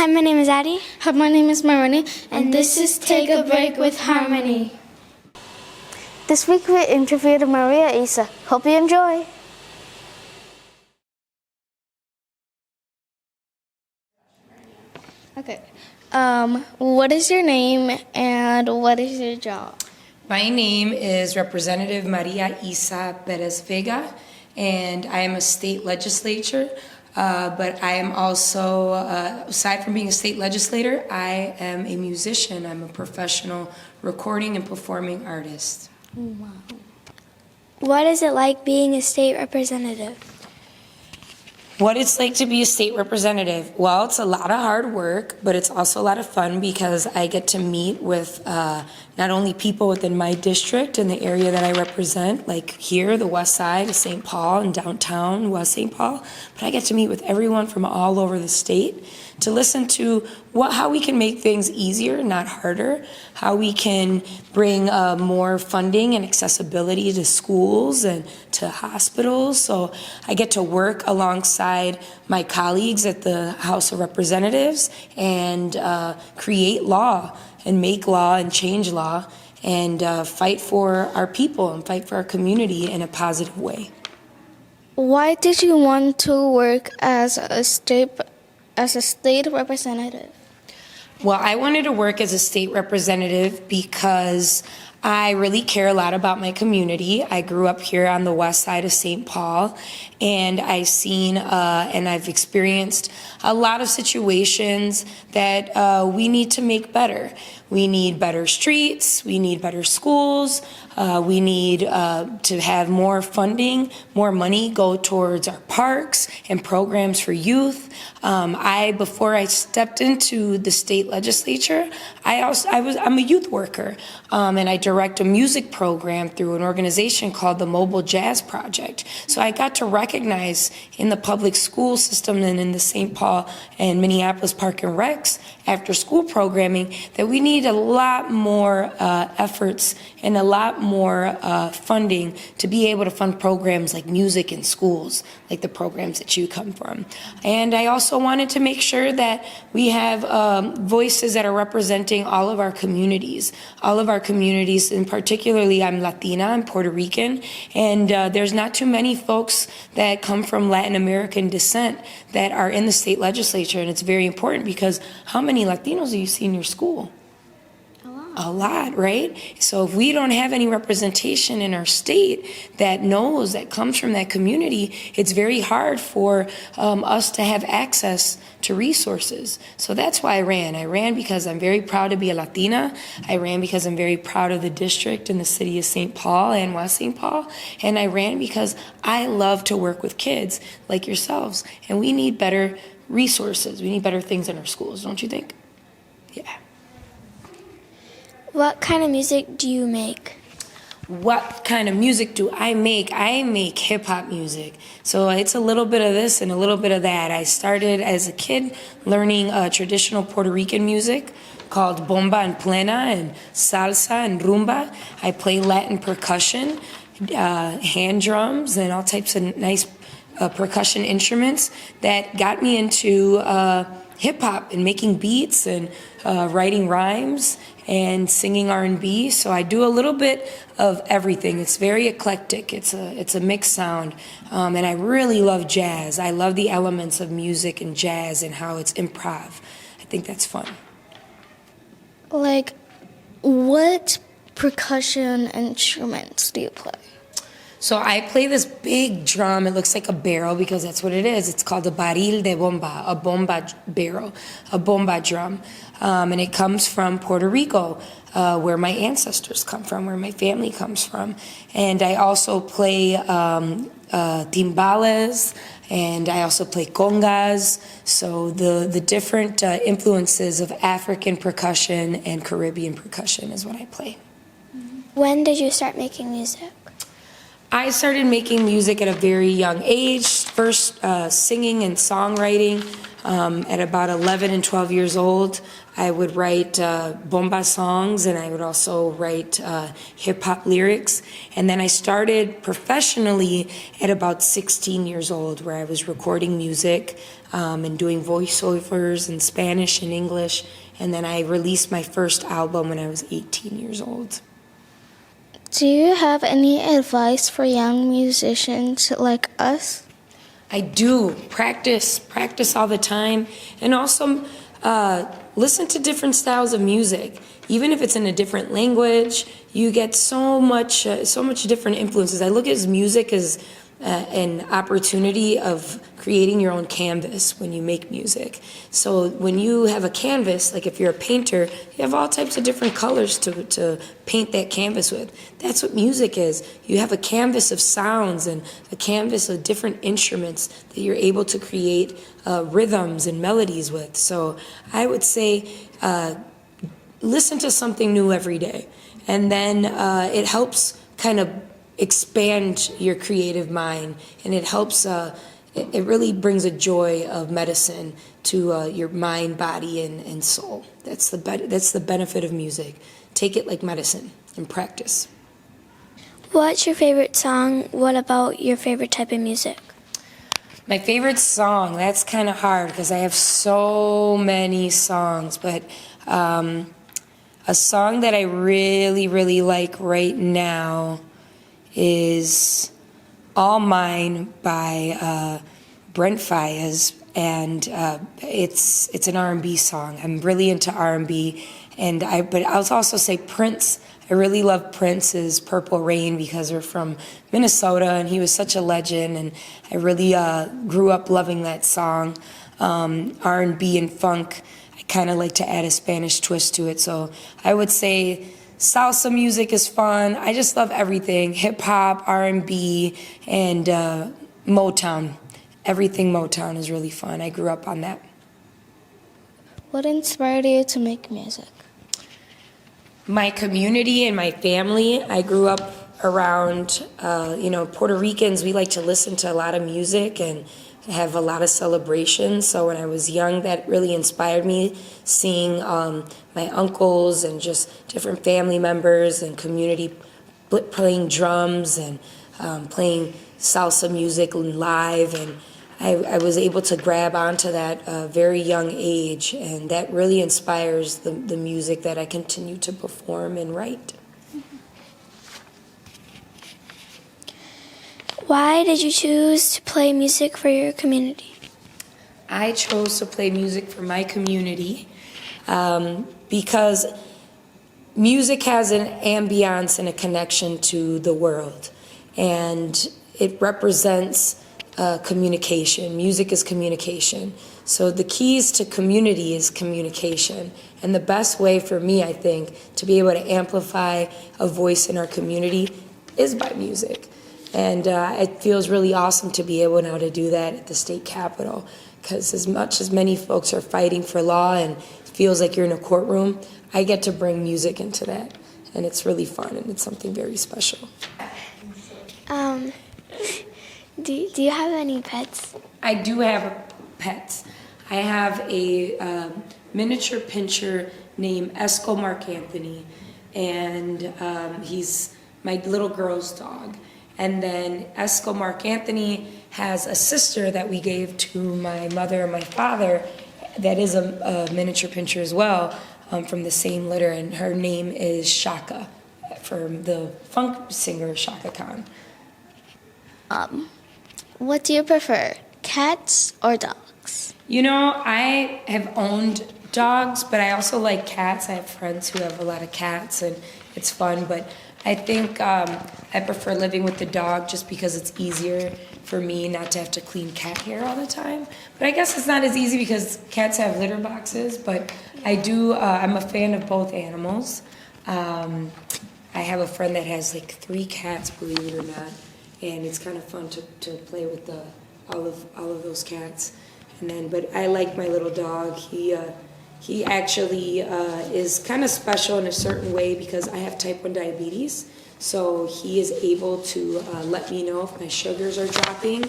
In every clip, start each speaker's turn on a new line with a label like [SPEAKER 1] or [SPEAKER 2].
[SPEAKER 1] Hi, my name is Ady.
[SPEAKER 2] Hi, my name is Marinnia, and this is Take a Break with Harmony.
[SPEAKER 1] This week we interviewed María Isa. Hope you enjoy.
[SPEAKER 2] Okay. What is your name and what is your job?
[SPEAKER 3] My name is Representative María Isa Perez Vega, and I am a state legislator. But I am also, aside from being a state legislator, I am a musician. I'm a professional recording and performing artist.
[SPEAKER 1] Wow. What is it like being a state representative?
[SPEAKER 3] What it's like to be a state representative? Well, it's a lot of hard work, but it's also a lot of fun because I get to meet with not only people within my district and the area that I represent, like here, the west side of St. Paul and downtown West St. Paul, but I get to meet with everyone from all over the state to listen to how we can make things easier, not harder, how we can bring more funding and accessibility to schools and to hospitals. So I get to work alongside my colleagues at the House of Representatives and create law and make law and change law and fight for our people and fight for our community in a positive way.
[SPEAKER 2] Why did you want to work as a state representative?
[SPEAKER 3] Well, I wanted to work as a state representative because I really care a lot about my community. I grew up here on the west side of St. Paul, and I've seen and I've experienced a lot of situations that we need to make better. We need better streets, we need better schools, we need to have more funding, more money go towards our parks and programs for youth. Before I stepped into the state legislature, I'm a youth worker, and I direct a music program through an organization called the Mobile Jazz Project. So I got to recognize in the public school system and in the St. Paul and Minneapolis Park and Recs after school programming that we need a lot more efforts and a lot more funding to be able to fund programs like music in schools, like the programs that you come from. And I also wanted to make sure that we have voices that are representing all of our communities, and particularly I'm Latina, I'm Puerto Rican, and there's not too many folks that come from Latin American descent that are in the state legislature, and it's very important because how many Latinos do you see in your school? A lot, right? So if we don't have any representation in our state that comes from that community, it's very hard for us to have access to resources. So that's why I ran. I ran because I'm very proud to be a Latina. I ran because I'm very proud of the district and the city of St. Paul and West St. Paul. And I ran because I love to work with kids like yourselves. And we need better resources. We need better things in our schools, don't you think? Yeah.
[SPEAKER 1] What kind of music do you make?
[SPEAKER 3] What kind of music do I make? I make hip-hop music. So it's a little bit of this and a little bit of that. I started as a kid learning traditional Puerto Rican music called bomba and plena and salsa and rumba. I play Latin percussion, hand drums, and all types of nice percussion instruments that got me into hip-hop and making beats and writing rhymes and singing R&B. So I do a little bit of everything. It's very eclectic. It's a mixed sound. And I really love jazz. I love the elements of music and jazz and how it's improv. I think that's fun.
[SPEAKER 2] Like, what percussion instruments do you play?
[SPEAKER 3] So I play this big drum. It looks like a barrel because that's what it is. It's called a barril de bomba, a bomba barrel, a bomba drum. And it comes from Puerto Rico, where my ancestors come from, where my family comes from. And I also play timbales, and I also play congas. So the different influences of African percussion and Caribbean percussion is what I play.
[SPEAKER 1] When did you start making music?
[SPEAKER 3] I started making music at a very young age, first singing and songwriting At about 11 and 12 years old, I would write bomba songs, and I would also write hip-hop lyrics. And then I started professionally at about 16 years old, where I was recording music and doing voiceovers in Spanish and English. And then I released my first album when I was 18 years old.
[SPEAKER 2] Do you have any advice for young musicians like us?
[SPEAKER 3] I do. Practice all the time. And also listen to different styles of music. Even if it's in a different language, you get so much different influences. I look at music as an opportunity of creating your own canvas when you make music. So when you have a canvas, like if you're a painter, you have all types of different colors to paint that canvas with. That's what music is. You have a canvas of sounds and a canvas of different instruments that you're able to create rhythms and melodies with. So I would say listen to something new every day. And then it helps kind of expand your creative mind, and it helps it really brings a joy of medicine to your mind, body, and soul. That's the benefit of music. Take it like medicine and practice.
[SPEAKER 4] What's your favorite song? What about your favorite type of music?
[SPEAKER 3] My favorite song, that's kind of hard because I have so many songs, but a song that I really, really like right now is All Mine by Brent Faiyaz, and it's an R&B song. I'm really into R&B, but I'll also say Prince. I really love Prince's Purple Rain because we're from Minnesota, and he was such a legend, and I really grew up loving that song. R&B and funk, I kind of like to add a Spanish twist to it, so I would say salsa music is fun. I just love everything. Hip-hop, R&B, and Motown. Everything Motown is really fun. I grew up on that.
[SPEAKER 2] What inspired you to make music?
[SPEAKER 3] My community and my family. I grew up around, Puerto Ricans. We like to listen to a lot of music and have a lot of celebrations. So when I was young, that really inspired me, seeing my uncles and just different family members and community playing drums and playing salsa music live. And I was able to grab onto that very young age, and that really inspires the music that I continue to perform and write.
[SPEAKER 4] Why did you choose to play music for your community?
[SPEAKER 3] I chose to play music for my community because music has an ambiance and a connection to the world, and it represents communication. Music is communication. So the keys to community is communication. And the best way for me, I think, to be able to amplify a voice in our community is by music. And it feels really awesome to be able now to do that at the state capitol, because as much as many folks are fighting for law and it feels like you're in a courtroom, I get to bring music into that. And it's really fun, and it's something very special.
[SPEAKER 4] Do you have any pets?
[SPEAKER 3] I do have pets. I have a miniature pinscher named Esco Mark Anthony, and he's my little girl's dog. And then Esco Mark Anthony has a sister that we gave to my mother and my father that is a miniature pinscher as well, from the same litter, and her name is Shaka, from the funk singer Shaka Khan.
[SPEAKER 2] What do you prefer, cats or dogs?
[SPEAKER 3] You know, I have owned dogs, but I also like cats. I have friends who have a lot of cats, and it's fun, but I think I prefer living with the dog just because it's easier for me not to have to clean cat hair all the time. But I guess it's not as easy because cats have litter boxes, but I'm a fan of both animals. I have a friend that has like 3 cats, believe it or not, and it's kind of fun to play with all of those cats. But I like my little dog. He actually is kind of special in a certain way because I have type 1 diabetes. So he is able to let me know if my sugars are dropping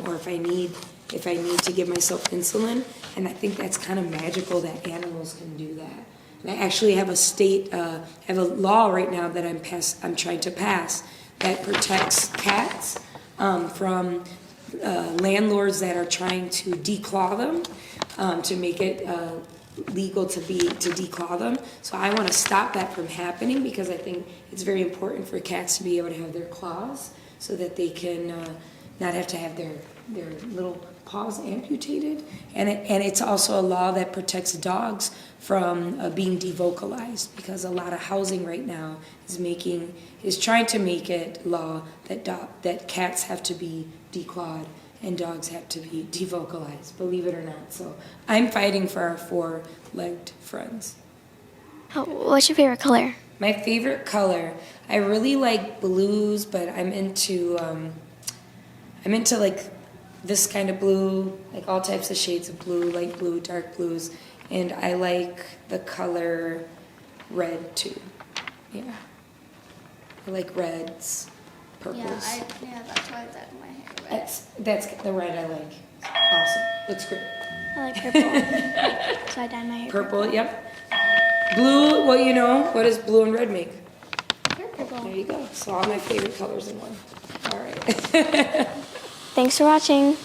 [SPEAKER 3] or if I need if I need to give myself insulin. And I think that's kind of magical that animals can do that. And I actually have have a law right now that I'm trying to pass that protects cats from landlords that are trying to declaw them, to make it legal to declaw them. So I want to stop that from happening because I think it's very important for cats to be able to have their claws so that they can not have to have their little paws amputated. And it's also a law that protects dogs from being devocalized, because a lot of housing right now is trying to make it law that cats have to be declawed and dogs have to be devocalized, believe it or not. So I'm fighting for our four-legged friends.
[SPEAKER 4] What's your favorite color?
[SPEAKER 3] My favorite color, I really like blues, but I'm into like this kind of blue, like all types of shades of blue, light blue, dark blues, and I like the color red too. Yeah, I like reds, purples.
[SPEAKER 2] Yeah, that's why I dyed my hair red.
[SPEAKER 3] That's the red I like. Awesome, looks great.
[SPEAKER 4] I like purple. So I dyed my hair
[SPEAKER 3] Purple, yep. Blue, well, what does blue and red make?
[SPEAKER 4] purple.
[SPEAKER 3] There you go. So all my favorite colors in one. All right.
[SPEAKER 4] Thanks for watching.